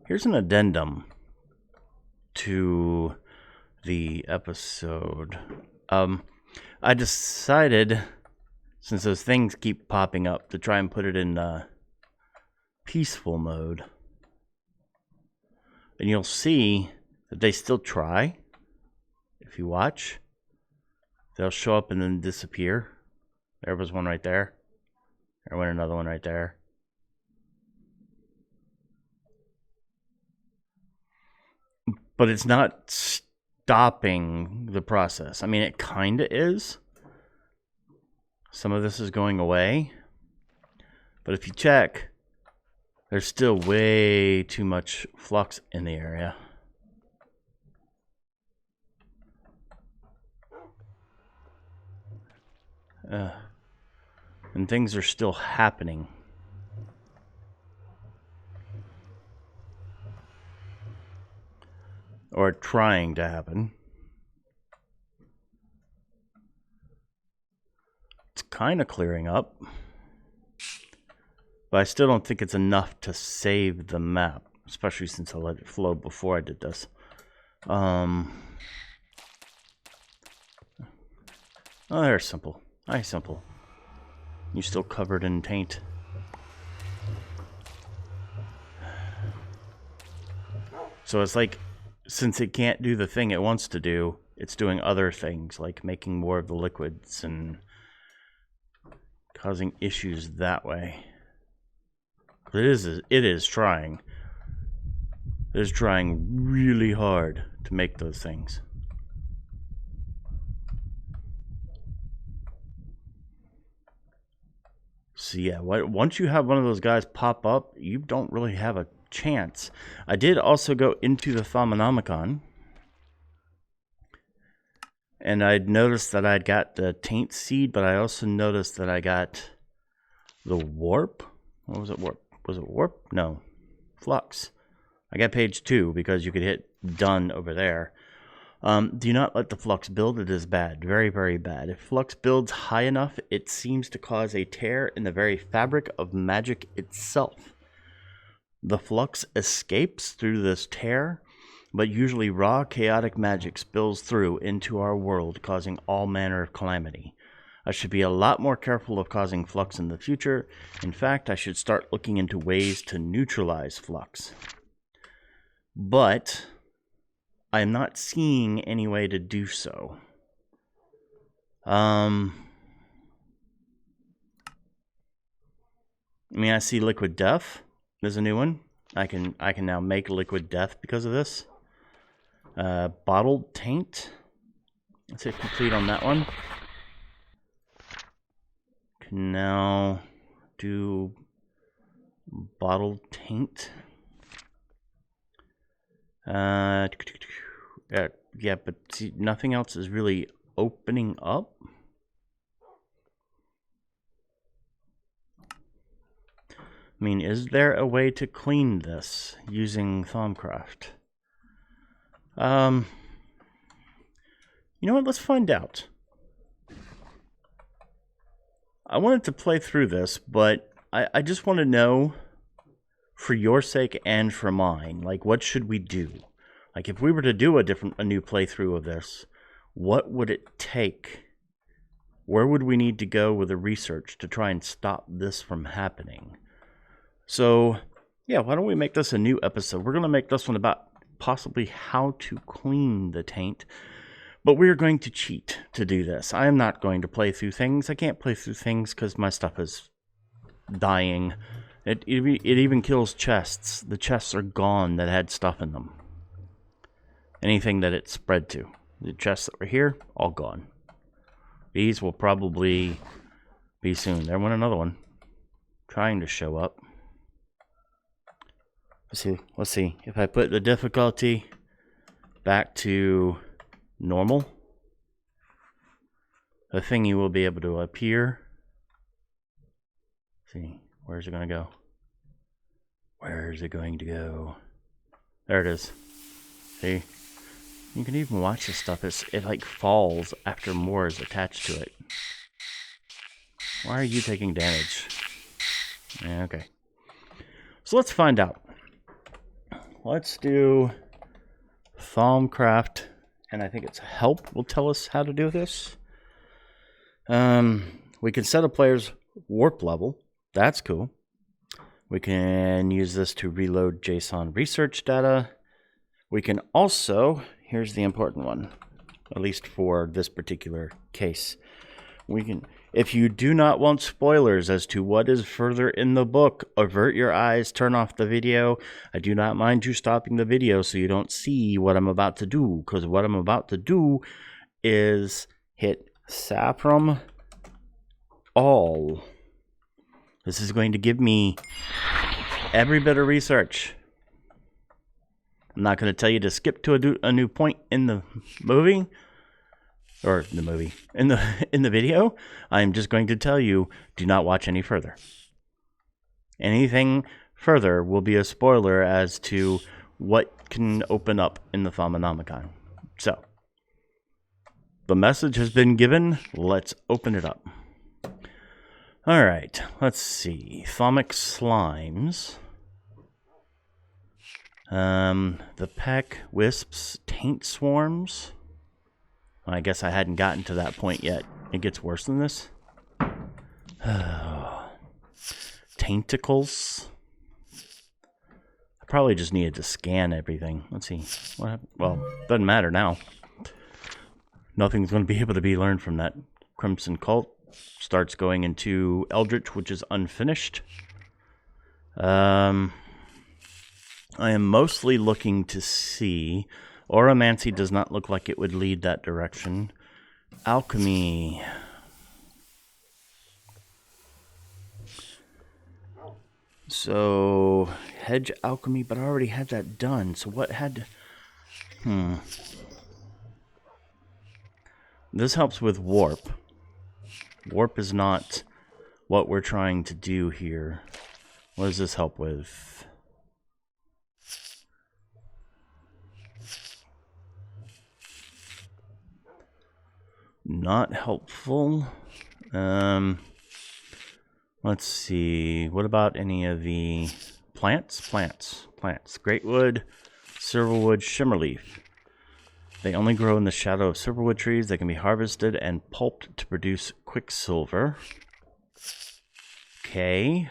here's an addendum to the episode. I decided, since those things keep popping up, to try and put it in peaceful mode. And you'll see that they still try. If you watch, they'll show up and then disappear. There was one right there. There went another one right there. But it's not stopping the process. I mean, it kind of is. Some of this is going away. But if you check, there's still way too much flux in the area. And things are still happening. Or trying to happen. It's kind of clearing up. But I still don't think it's enough to save the map. Especially since I let it flow before I did this. Oh, there's simple. Nice simple. You're still covered in taint. So it's like, since it can't do the thing it wants to do, it's doing other things, like making more of the liquids and causing issues that way. But it is trying. It is trying really hard to make those things. So yeah, once you have one of those guys pop up, you don't really have a chance. I did also go into the Thaumonomicon, and I'd noticed that I'd got the taint seed, but I also noticed that I got the warp. What was it? Warp? Was it warp? No, flux. I got page 2 because you could hit done over there. Do not let the flux build. It is bad. Very, very bad. If flux builds high enough, it seems to cause a tear in the very fabric of magic itself. The flux escapes through this tear, but usually raw, chaotic magic spills through into our world, causing all manner of calamity. I should be a lot more careful of causing flux in the future. In fact, I should start looking into ways to neutralize flux. But I am not seeing any way to do so. I mean, I see liquid death. There's a new one. I can now make liquid death because of this. Bottled taint. Let's hit complete on that one. Can now do bottled taint. Yeah, but see, nothing else is really opening up. I mean, is there a way to clean this using Thaumcraft? You know what? Let's find out. I wanted to play through this, but I just want to know, for your sake and for mine, like, what should we do? Like, if we were to do a new playthrough of this, what would it take? Where would we need to go with the research to try and stop this from happening? So, yeah, why don't we make this a new episode? We're going to make this one about possibly how to clean the taint. But we're going to cheat to do this. I am not going to play through things. I can't play through things because my stuff is dying. It even kills chests. The chests are gone that had stuff in them. Anything that it spread to. The chests that were here, all gone. These will probably be soon. There went another one. Trying to show up. Let's see. If I put the difficulty back to normal, the thingy will be able to appear. Let's see, where's it going to go? Where's it going to go? There it is. See? You can even watch this stuff. It like falls after more is attached to it. Why are you taking damage? Yeah, okay. So let's find out. Let's do Thaumcraft, and I think it's help will tell us how to do this. We can set a player's warp level. That's cool. We can use this to reload JSON research data. We can also, here's the important one, at least for this particular case. We can, if you do not want spoilers as to what is further in the book, avert your eyes, turn off the video. I do not mind you stopping the video so you don't see what I'm about to do, because what I'm about to do is hit Saprum All. This is going to give me every bit of research. I'm not going to tell you to skip to a new point in the movie. Or the movie. In the video. I'm just going to tell you, do not watch any further. Anything further will be a spoiler as to what can open up in the Thaumonomicon. So, the message has been given. Let's open it up. Alright, let's see. Thaumic slimes. The peck, wisps, taint swarms. Well, I guess I hadn't gotten to that point yet. It gets worse than this. Tainticles. I probably just needed to scan everything. Let's see. What happened? Well, doesn't matter now. Nothing's going to be able to be learned from that. Crimson Cult starts going into Eldritch, which is unfinished. I am mostly looking to see. Oromancy does not look like it would lead that direction. Alchemy. So, hedge alchemy, but I already had that done. So what had to... This helps with warp. Warp is not what we're trying to do here. What does this help with? Not helpful. Let's see. What about any of the plants? Plants. Greatwood, silverwood, shimmerleaf. They only grow in the shadow of silverwood trees. They can be harvested and pulped to produce quicksilver. Okay.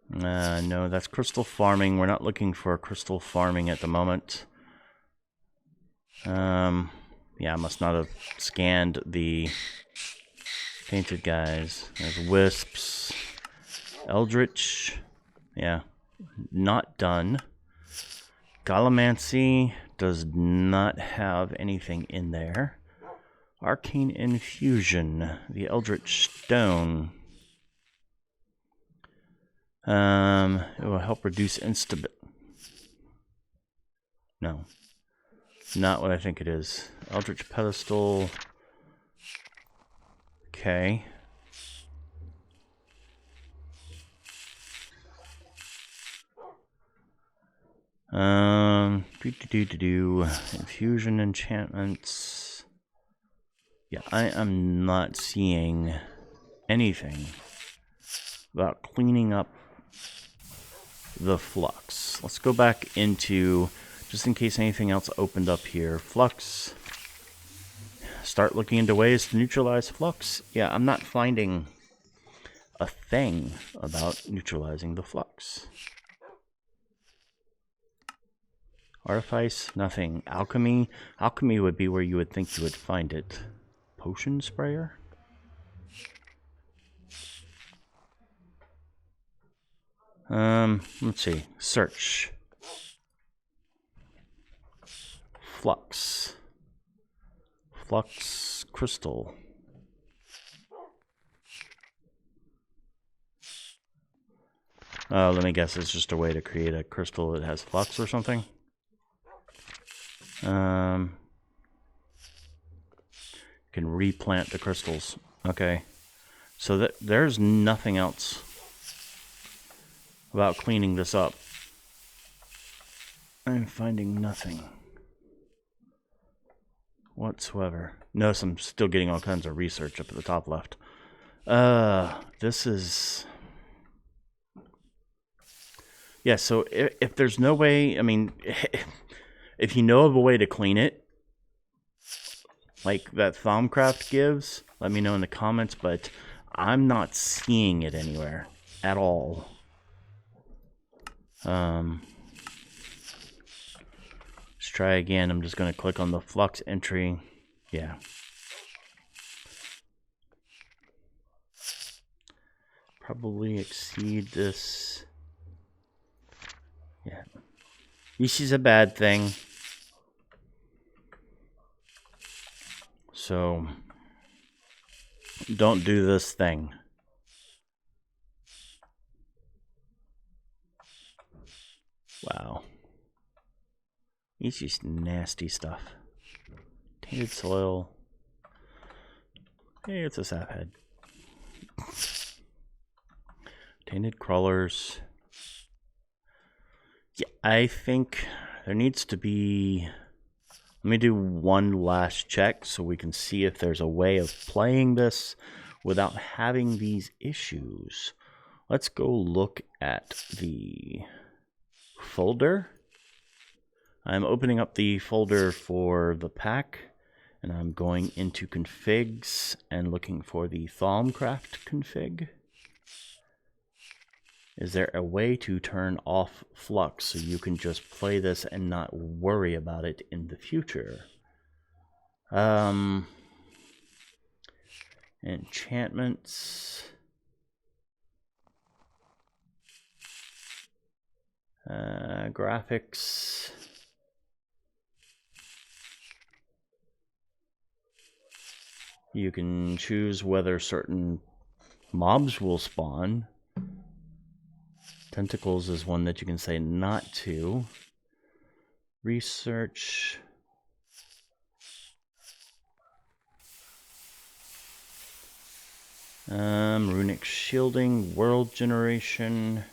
No, that's crystal farming. We're not looking for crystal farming at the moment. Yeah, I must not have scanned the painted guys. There's wisps. Eldritch. Yeah, not done. Gallimancy does not have anything in there. Arcane Infusion. The Eldritch Stone. It will help reduce instability. No. Not what I think it is. Eldritch Pedestal. Okay. Infusion enchantments. Yeah, I am not seeing anything about cleaning up the flux. Let's go back into, just in case anything else opened up here. Flux. Start looking into ways to neutralize flux. Yeah, I'm not finding a thing about neutralizing the flux. Artifice, nothing. Alchemy. Alchemy would be where you would think you would find it. Potion sprayer? Let's see. Search. Flux. Flux crystal. Let me guess, it's just a way to create a crystal that has flux or something. You can replant the crystals. Okay. So there's nothing else about cleaning this up. I'm finding nothing whatsoever. Notice I'm still getting all kinds of research up at the top left. This is... Yeah, so if there's no way, I mean, if you know of a way to clean it, like that Thaumcraft gives, let me know in the comments, but I'm not seeing it anywhere at all. Let's try again. I'm just going to click on the Flux entry. Yeah. Probably exceed this. Yeah. This is a bad thing. So, don't do this thing. Wow. It's just nasty stuff. Tainted soil. Hey, it's a sap head. Tainted crawlers. Yeah, I think there needs to be... Let me do one last check so we can see if there's a way of playing this without having these issues. Let's go look at the folder. I'm opening up the folder for the pack, and I'm going into configs and looking for the Thaumcraft config. Is there a way to turn off Flux so you can just play this and not worry about it in the future? Enchantments. Graphics. You can choose whether certain mobs will spawn. Tentacles is one that you can say not to. Research. Runic shielding, world generation.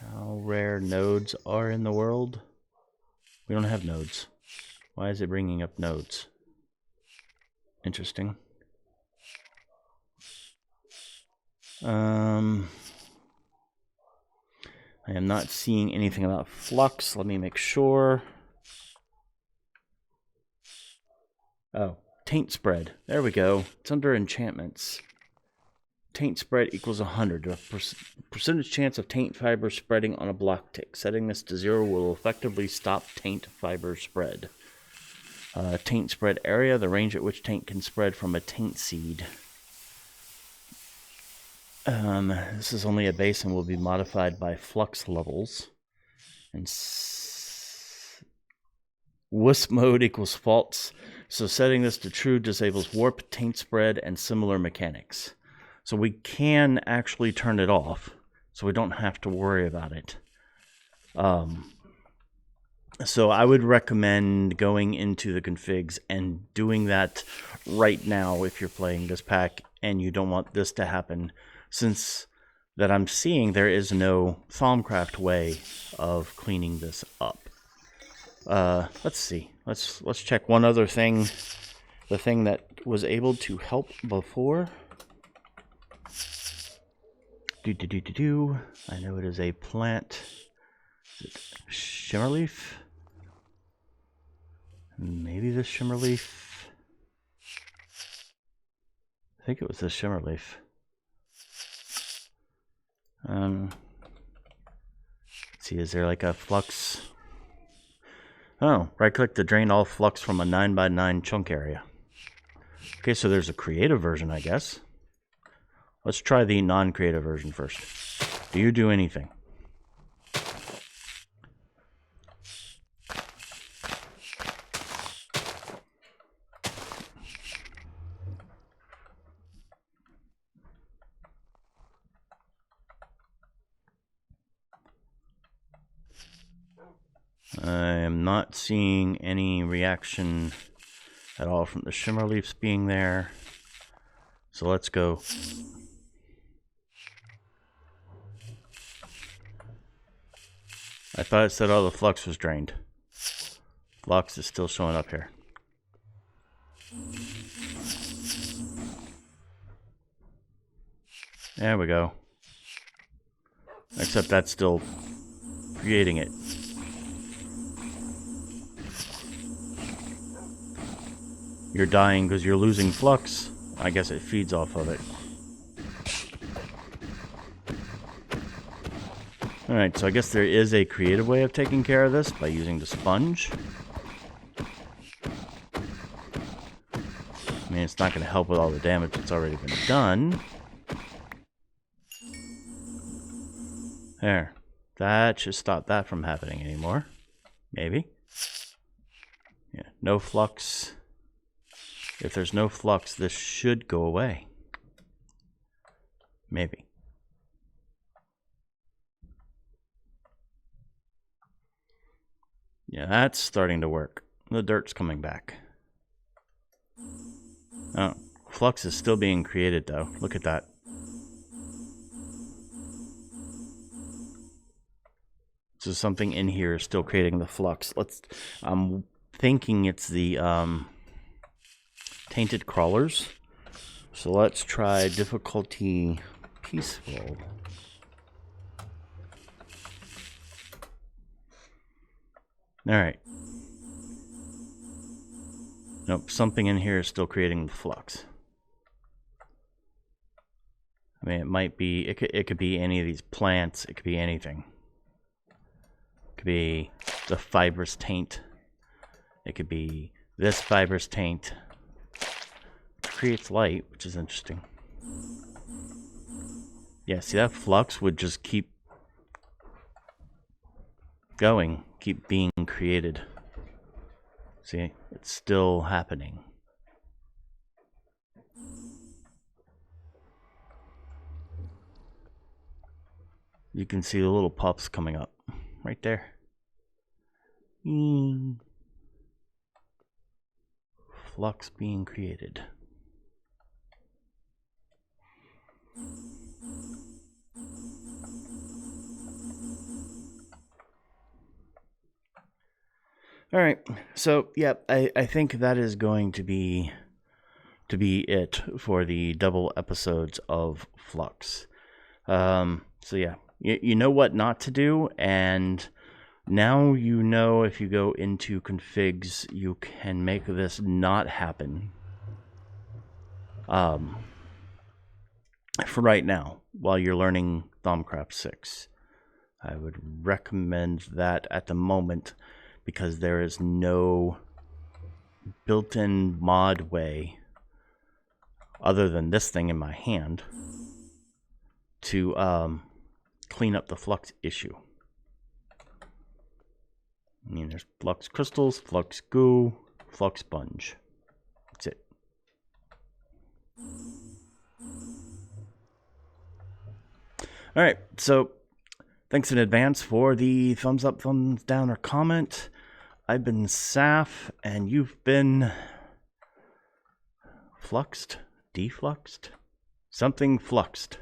How rare nodes are in the world? We don't have nodes. Why is it bringing up nodes? Interesting. I am not seeing anything about Flux. Let me make sure. Oh, taint spread. There we go. It's under enchantments. Taint spread equals 100. A percentage chance of taint fiber spreading on a block tick. Setting this to 0 will effectively stop taint fiber spread. Taint spread area, the range at which taint can spread from a taint seed. This is only a base and will be modified by flux levels. And wisp mode equals false. So setting this to true disables warp, taint spread, and similar mechanics. So we can actually turn it off, so we don't have to worry about it. So I would recommend going into the configs and doing that right now if you're playing this pack and you don't want this to happen, since that I'm seeing there is no Thaumcraft way of cleaning this up. Let's see. Let's check one other thing. The thing that was able to help before. I know it is a plant. Is it shimmerleaf? Maybe the shimmerleaf. I think it was the shimmerleaf. Let's see, is there like a flux? Oh, right click to drain all flux from a 9x9 chunk area. Okay, so there's a creative version, I guess. Let's try the non-creative version first. Do you do anything? I am not seeing any reaction at all from the shimmer leaves being there. So let's go. I thought it said all the flux was drained. Flux is still showing up here. There we go. Except that's still creating it. You're dying because you're losing flux. I guess it feeds off of it. Alright, so I guess there is a creative way of taking care of this by using the sponge. I mean, it's not going to help with all the damage that's already been done. There. That should stop that from happening anymore. Maybe. Yeah, no flux. If there's no flux, this should go away. Maybe. Yeah, that's starting to work. The dirt's coming back. Oh, flux is still being created though. Look at that. So something in here is still creating the flux. I'm thinking it's the tainted crawlers. So let's try difficulty peaceful. Alright. Nope, something in here is still creating the flux. I mean, it might be, it could be any of these plants, it could be anything. It could be the fibrous taint. It could be this fibrous taint. It creates light, which is interesting. Yeah, see, that flux would just keep going, keep being created. See, it's still happening. You can see the little pups coming up right there. Flux being created. All right, so yeah, I think that is going to be it for the double episodes of Flux. So yeah, you know what not to do, and now you know if you go into configs, you can make this not happen. For right now, while you're learning Thaumcraft 6, I would recommend that at the moment, because there is no built-in mod way, other than this thing in my hand, to clean up the flux issue. I mean, there's flux crystals, flux goo, flux sponge. That's it. Alright, so thanks in advance for the thumbs up, thumbs down, or comment. I've been Saf, and you've been fluxed, defluxed, something fluxed.